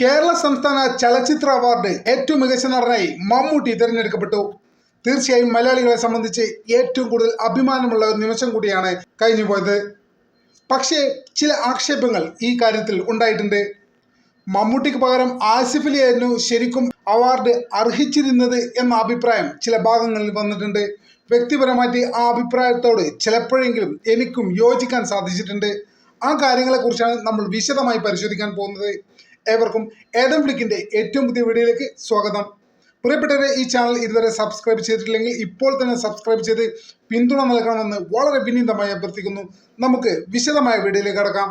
കേരള സംസ്ഥാന ചലച്ചിത്ര അവാർഡ് ഏറ്റവും മികച്ച നടനായി മമ്മൂട്ടി തിരഞ്ഞെടുക്കപ്പെട്ടു. തീർച്ചയായും മലയാളികളെ സംബന്ധിച്ച് ഏറ്റവും കൂടുതൽ അഭിമാനമുള്ള ഒരു നിമിഷം കൂടിയാണ് കഴിഞ്ഞുപോയത്. പക്ഷേ ചില ആക്ഷേപങ്ങൾ ഈ കാര്യത്തിൽ ഉണ്ടായിട്ടുണ്ട്. മമ്മൂട്ടിക്ക് പകരം ആസിഫ് അലി ആയിരുന്നു ശരിക്കും അവാർഡ് അർഹിച്ചിരുന്നത് എന്ന അഭിപ്രായം ചില ഭാഗങ്ങളിൽ വന്നിട്ടുണ്ട്. വ്യക്തിപരമായിട്ട് ആ അഭിപ്രായത്തോട് ചിലപ്പോഴെങ്കിലും എനിക്കും യോജിക്കാൻ സാധിച്ചിട്ടുണ്ട്. ആ കാര്യങ്ങളെക്കുറിച്ചാണ് നമ്മൾ വിശദമായി പരിശോധിക്കാൻ പോകുന്നത്. ഏവർക്കും ഏഡം ഫ്ലിക്കിന്റെ ഏറ്റവും പുതിയ വീഡിയോയിലേക്ക് സ്വാഗതം. പ്രിയപ്പെട്ടവരെ, ഈ ചാനൽ ഇതുവരെ സബ്സ്ക്രൈബ് ചെയ്തിട്ടില്ലെങ്കിൽ ഇപ്പോൾ തന്നെ സബ്സ്ക്രൈബ് ചെയ്ത് പിന്തുണ നൽകണമെന്ന് വളരെ വിനീതമായി അഭ്യർത്ഥിക്കുന്നു. നമുക്ക് വിശദമായ വീഡിയോയിലേക്ക് കടക്കാം.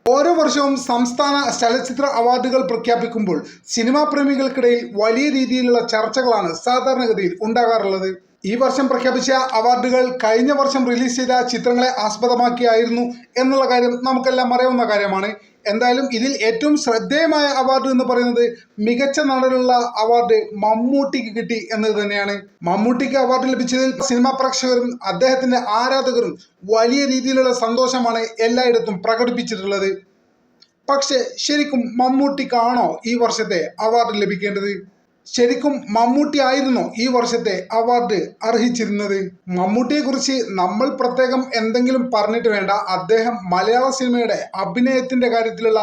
ഓരോ വർഷവും സംസ്ഥാന ചലച്ചിത്ര അവാർഡുകൾ പ്രഖ്യാപിക്കുമ്പോൾ സിനിമാ പ്രേമികൾക്കിടയിൽ വലിയ രീതിയിലുള്ള ചർച്ചകളാണ് സാധാരണഗതിയിൽ ഉണ്ടാകാറുള്ളത്. ഈ വർഷം പ്രഖ്യാപിച്ച അവാർഡുകൾ കഴിഞ്ഞ വർഷം റിലീസ് ചെയ്ത ചിത്രങ്ങളെ ആസ്പദമാക്കിയായിരുന്നു എന്നുള്ള കാര്യം നമുക്കെല്ലാം അറിയാവുന്ന കാര്യമാണ്. എന്തായാലും ഇതിൽ ഏറ്റവും ശ്രദ്ധേയമായ അവാർഡ് എന്ന് പറയുന്നത് മികച്ച നടനുള്ള അവാർഡ് മമ്മൂട്ടിക്ക് കിട്ടി എന്നത് തന്നെയാണ്. മമ്മൂട്ടിക്ക് അവാർഡ് ലഭിച്ചതിൽ സിനിമാ പ്രേക്ഷകരും അദ്ദേഹത്തിന്റെ ആരാധകരും വലിയ രീതിയിലുള്ള സന്തോഷമാണ് എല്ലായിടത്തും പ്രകടിപ്പിച്ചിട്ടുള്ളത്. പക്ഷെ ശരിക്കും മമ്മൂട്ടിക്കാണോ ഈ വർഷത്തെ അവാർഡ് ലഭിക്കേണ്ടത്? ശരിക്കും മമ്മൂട്ടി ആയിരുന്നോ ഈ വർഷത്തെ അവാർഡ് അർഹിച്ചിരുന്നത്? മമ്മൂട്ടിയെ കുറിച്ച് നമ്മൾ പ്രത്യേകം എന്തെങ്കിലും പറഞ്ഞിട്ട് വേണ്ട. അദ്ദേഹം മലയാള സിനിമയുടെ അഭിനയത്തിന്റെ കാര്യത്തിലുള്ള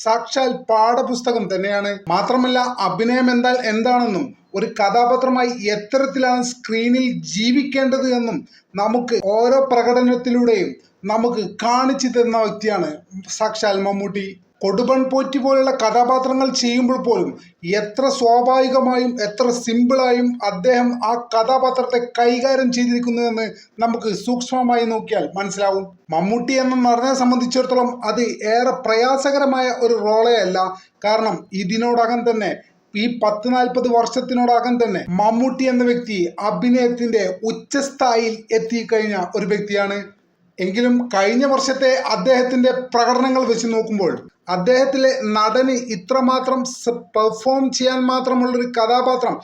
സാക്ഷാൽ പാഠപുസ്തകം തന്നെയാണ്. മാത്രമല്ല, അഭിനയം എന്നാൽ എന്താണെന്നും ഒരു കഥാപാത്രമായി എത്തരത്തിലാണ് സ്ക്രീനിൽ ജീവിക്കേണ്ടത് എന്നും നമുക്ക് ഓരോ പ്രകടനത്തിലൂടെയും നമുക്ക് കാണിച്ചു തരുന്ന വ്യക്തിയാണ് സാക്ഷാൽ മമ്മൂട്ടി. കൊടുപൺ പോറ്റി പോലുള്ള കഥാപാത്രങ്ങൾ ചെയ്യുമ്പോൾ പോലും എത്ര സ്വാഭാവികമായും എത്ര സിമ്പിളായും അദ്ദേഹം ആ കഥാപാത്രത്തെ കൈകാര്യം ചെയ്തിരിക്കുന്നതെന്ന് നമുക്ക് സൂക്ഷ്മമായി നോക്കിയാൽ മനസ്സിലാവും. മമ്മൂട്ടി എന്ന നടനെ സംബന്ധിച്ചിടത്തോളം അത് ഏറെ പ്രയാസകരമായ ഒരു റോളേ അല്ല. കാരണം ഇതിനോടകം തന്നെ ഈ 40-40 വർഷത്തിനോടകം തന്നെ മമ്മൂട്ടി എന്ന വ്യക്തി അഭിനയത്തിന്റെ ഉച്ചസ്ഥായിയിൽ എത്തിക്കഴിഞ്ഞ ഒരു വ്യക്തിയാണ്. എങ്കിലും കഴിഞ്ഞ വർഷത്തെ അദ്ദേഹത്തിന്റെ പ്രകടനങ്ങൾ വെച്ച് നോക്കുമ്പോൾ അദ്ദേഹത്തിലെ നടന് ഇത്രമാത്രം പെർഫോം ചെയ്യാൻ മാത്രമുള്ളൊരു കഥാപാത്രം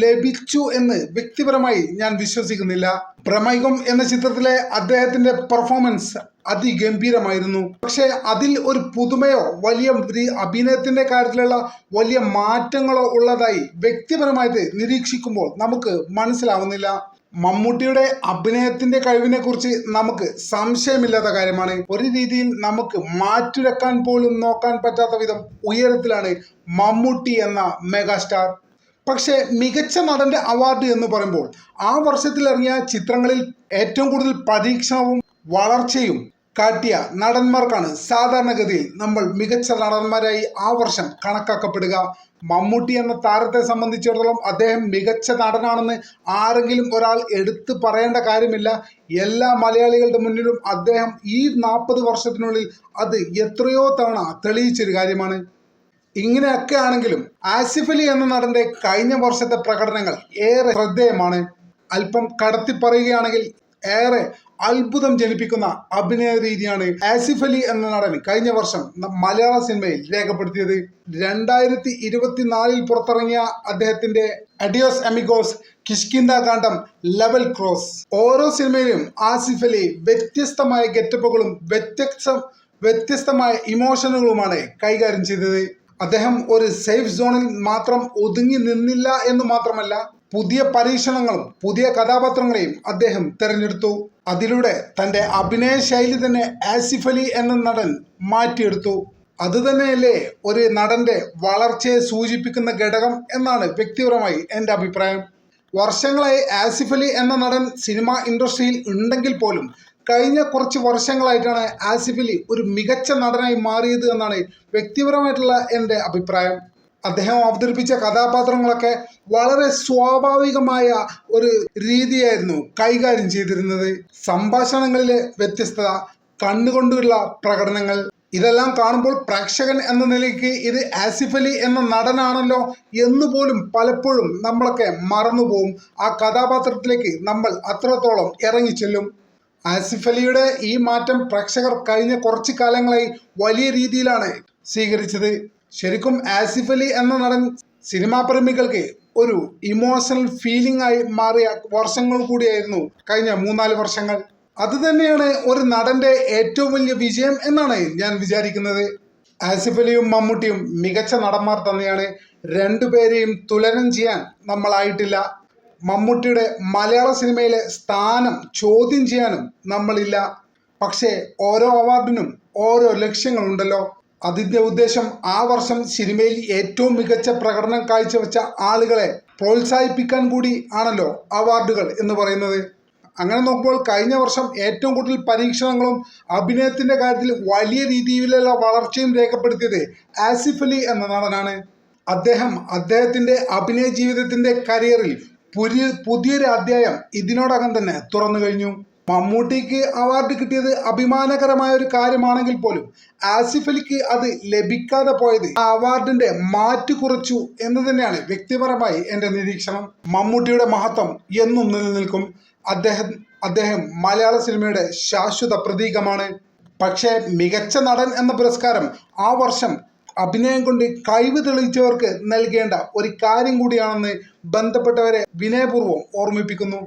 ലഭിച്ചു എന്ന് വ്യക്തിപരമായി ഞാൻ വിശ്വസിക്കുന്നില്ല. പ്രമേയം എന്ന ചിത്രത്തിലെ അദ്ദേഹത്തിന്റെ പെർഫോമൻസ് അതിഗംഭീരമായിരുന്നു. പക്ഷെ അതിൽ ഒരു പുതുമയോ വലിയ അഭിനയത്തിന്റെ കാര്യത്തിലുള്ള വലിയ മാറ്റങ്ങളോ ഉള്ളതായി വ്യക്തിപരമായിട്ട് നിരീക്ഷിക്കുമ്പോൾ നമുക്ക് മനസ്സിലാവുന്നില്ല. മമ്മൂട്ടിയുടെ അഭിനയത്തിന്റെ കഴിവിനെ കുറിച്ച് നമുക്ക് സംശയമില്ലാത്ത കാര്യമാണ്. ഒരു രീതിയിൽ നമുക്ക് മാറ്റിവെക്കാൻ പോലും നോക്കാൻ പറ്റാത്ത വിധം ഉയരത്തിലാണ് മമ്മൂട്ടി എന്ന മെഗാസ്റ്റാർ. പക്ഷേ മികച്ച നടന്റെ അവാർഡ് എന്ന് പറയുമ്പോൾ ആ വർഷത്തിൽ ഇറങ്ങിയ ചിത്രങ്ങളിൽ ഏറ്റവും കൂടുതൽ പരീക്ഷണവും വളർച്ചയും കാട്ടിയ നടന്മാർക്കാണ് സാധാരണഗതിയിൽ നമ്മൾ മികച്ച നടന്മാരായി ആ വർഷം കണക്കാക്കപ്പെടുക. മമ്മൂട്ടി എന്ന താരത്തെ സംബന്ധിച്ചിടത്തോളം അദ്ദേഹം മികച്ച നടനാണെന്ന് ആരെങ്കിലും ഒരാൾ എടുത്തു പറയേണ്ട കാര്യമില്ല. എല്ലാ മലയാളികളുടെ മുന്നിലും അദ്ദേഹം ഈ 40 വർഷത്തിനുള്ളിൽ അത് എത്രയോ തവണ തെളിയിച്ചൊരു കാര്യമാണ്. ഇങ്ങനെയൊക്കെ ആണെങ്കിലും ആസിഫ് അലി എന്ന നടന്റെ കഴിഞ്ഞ വർഷത്തെ പ്രകടനങ്ങൾ ഏറെ ശ്രദ്ധേയമാണ്. അല്പം കടത്തി പറയുകയാണെങ്കിൽ ഏറെ അത്ഭുതം ജനിപ്പിക്കുന്ന അഭിനയ രീതിയാണ് ആസിഫ് അലി എന്ന നടൻ കഴിഞ്ഞ വർഷം മലയാള സിനിമയിൽ രേഖപ്പെടുത്തിയത്. 2024 പുറത്തിറങ്ങിയ അദ്ദേഹത്തിന്റെ Adios Amigos, Kishkindha Kaandam, Level Cross, ഓരോ സിനിമയിലും ആസിഫ് അലി വ്യത്യസ്തമായ ഗെറ്റപ്പുകളും വ്യത്യസ്തമായ ഇമോഷനുകളുമാണ് കൈകാര്യം ചെയ്തത്. അദ്ദേഹം ഒരു സേഫ് സോണിൽ മാത്രം ഒതുങ്ങി നിന്നില്ല എന്ന് മാത്രമല്ല, പുതിയ പരീക്ഷണങ്ങളും പുതിയ കഥാപാത്രങ്ങളെയും അദ്ദേഹം തിരഞ്ഞെടുത്തു. അതിലൂടെ തന്റെ അഭിനയ ശൈലി തന്നെ ആസിഫ് അലി എന്ന നടൻ മാറ്റിയെടുത്തു. അതുതന്നെയല്ലേ ഒരു നടന്റെ വളർച്ചയെ സൂചിപ്പിക്കുന്ന ഘടകം എന്നാണ് വ്യക്തിപരമായി എൻ്റെ അഭിപ്രായം. വർഷങ്ങളായി ആസിഫ് അലി എന്ന നടൻ സിനിമ ഇൻഡസ്ട്രിയിൽ ഉണ്ടെങ്കിൽ പോലും കഴിഞ്ഞ കുറച്ച് വർഷങ്ങളായിട്ടാണ് ആസിഫ് അലി ഒരു മികച്ച നടനായി മാറിയത് എന്നാണ് വ്യക്തിപരമായിട്ടുള്ള എൻ്റെ അഭിപ്രായം. അദ്ദേഹം അവതരിപ്പിച്ച കഥാപാത്രങ്ങളൊക്കെ വളരെ സ്വാഭാവികമായ ഒരു രീതിയായിരുന്നു കൈകാര്യം ചെയ്തിരുന്നത്. സംഭാഷണങ്ങളിലെ വ്യത്യസ്തത, കണ്ണുകൊണ്ടുള്ള പ്രകടനങ്ങൾ, ഇതെല്ലാം കാണുമ്പോൾ പ്രേക്ഷകൻ എന്ന നിലയ്ക്ക് ഇത് ആസിഫ് അലി എന്ന നടനാണല്ലോ എന്ന് പോലും പലപ്പോഴും നമ്മളൊക്കെ മറന്നുപോകും. ആ കഥാപാത്രത്തിലേക്ക് നമ്മൾ അത്രത്തോളം ഇറങ്ങിച്ചെല്ലും. ആസിഫ് അലിയുടെ ഈ മാറ്റം പ്രേക്ഷകർ കഴിഞ്ഞ കുറച്ച് കാലങ്ങളായി വലിയ രീതിയിലാണ് സ്വീകരിച്ചത്. ശരിക്കും ആസിഫ് അലി എന്ന നടൻ സിനിമാ പ്രേമികൾക്ക് ഒരു ഇമോഷണൽ ഫീലിംഗ് ആയി മാറിയ വർഷങ്ങൾ കൂടിയായിരുന്നു കഴിഞ്ഞ 3-4 വർഷങ്ങൾ. അത് തന്നെയാണ് ഒരു നടന്റെ ഏറ്റവും വലിയ വിജയം എന്നാണ് ഞാൻ വിചാരിക്കുന്നത്. ആസിഫ് അലിയും മമ്മൂട്ടിയും മികച്ച നടന്മാർ തന്നെയാണ്. രണ്ടുപേരെയും തുലനം ചെയ്യാൻ നമ്മളായിട്ടില്ല. മമ്മൂട്ടിയുടെ മലയാള സിനിമയിലെ സ്ഥാനം ചോദ്യം ചെയ്യാനും നമ്മളില്ല. പക്ഷേ ഓരോ അവാർഡിനും ഓരോ ലക്ഷ്യങ്ങളുണ്ടല്ലോ. അതിൻ്റെ ഉദ്ദേശം ആ വർഷം സിനിമയിൽ ഏറ്റവും മികച്ച പ്രകടനം കാഴ്ചവെച്ച ആളുകളെ പ്രോത്സാഹിപ്പിക്കാൻ കൂടി ആണല്ലോ അവാർഡുകൾ എന്ന് പറയുന്നത്. അങ്ങനെ നോക്കുമ്പോൾ കഴിഞ്ഞ വർഷം ഏറ്റവും കൂടുതൽ പരീക്ഷണങ്ങളും അഭിനയത്തിന്റെ കാര്യത്തിൽ വലിയ രീതിയിലുള്ള വളർച്ചയും രേഖപ്പെടുത്തിയത് ആസിഫ് അലി എന്ന നടനാണ്. അദ്ദേഹത്തിന്റെ അഭിനയ ജീവിതത്തിന്റെ കരിയറിൽ പുതിയൊരു അധ്യായം ഇതിനോടകം തന്നെ തുറന്നു കഴിഞ്ഞു. മമ്മൂട്ടിക്ക് അവാർഡ് കിട്ടിയത് അഭിമാനകരമായ ഒരു കാര്യമാണെങ്കിൽ പോലും ആസിഫ് അലിക്ക് അത് ലഭിക്കാതെ പോയത് ആ അവാർഡിന്റെ മാറ്റു കുറച്ചു എന്ന് തന്നെയാണ് വ്യക്തിപരമായി എൻ്റെ നിരീക്ഷണം. മമ്മൂട്ടിയുടെ മഹത്വം എന്നും നിലനിൽക്കും. അദ്ദേഹം മലയാള സിനിമയുടെ ശാശ്വത പ്രതീകമാണ്. പക്ഷേ മികച്ച നടൻ എന്ന പുരസ്കാരം ആ വർഷം അഭിനയം കൊണ്ട് കഴിവ് തെളിയിച്ചവർക്ക് നൽകേണ്ട ഒരു കാര്യം കൂടിയാണെന്ന് ബന്ധപ്പെട്ടവരെ വിനയപൂർവ്വം ഓർമ്മിപ്പിക്കുന്നു.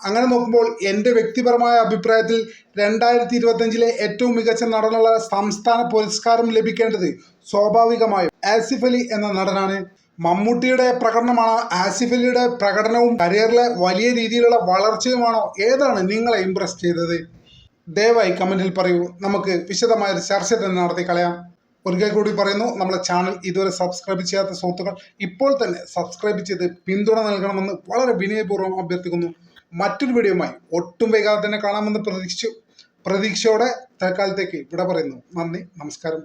അങ്ങനെ നോക്കുമ്പോൾ എൻ്റെ വ്യക്തിപരമായ അഭിപ്രായത്തിൽ 2025 ഏറ്റവും മികച്ച നടനുള്ള സംസ്ഥാന പുരസ്കാരം ലഭിക്കേണ്ടത് സ്വാഭാവികമായും ആസിഫ് അലി എന്ന നടനാണ്. മമ്മൂട്ടിയുടെ പ്രകടനമാണോ ആസിഫ് അലിയുടെ പ്രകടനവും കരിയറിലെ വലിയ രീതിയിലുള്ള വളർച്ചയുമാണോ, ഏതാണ് നിങ്ങളെ ഇംപ്രസ് ചെയ്തത്? ദയവായി കമൻറ്റിൽ പറയൂ. നമുക്ക് വിശദമായൊരു ചർച്ച തന്നെ നടത്തി കളയാം. ഒരിക്കൽ കൂടി പറയുന്നു, നമ്മളെ ചാനൽ ഇതുവരെ സബ്സ്ക്രൈബ് ചെയ്യാത്ത സുഹൃത്തുക്കൾ ഇപ്പോൾ തന്നെ സബ്സ്ക്രൈബ് ചെയ്ത് പിന്തുണ നൽകണമെന്ന് വളരെ വിനയപൂർവ്വം അഭ്യർത്ഥിക്കുന്നു. മറ്റൊരു വീഡിയോയുമായി ഒട്ടും വൈകാതെ തന്നെ കാണാമെന്ന് പ്രതീക്ഷയോടെ തൽക്കാലത്തേക്ക് വിട പറയുന്നു. നന്ദി, നമസ്കാരം.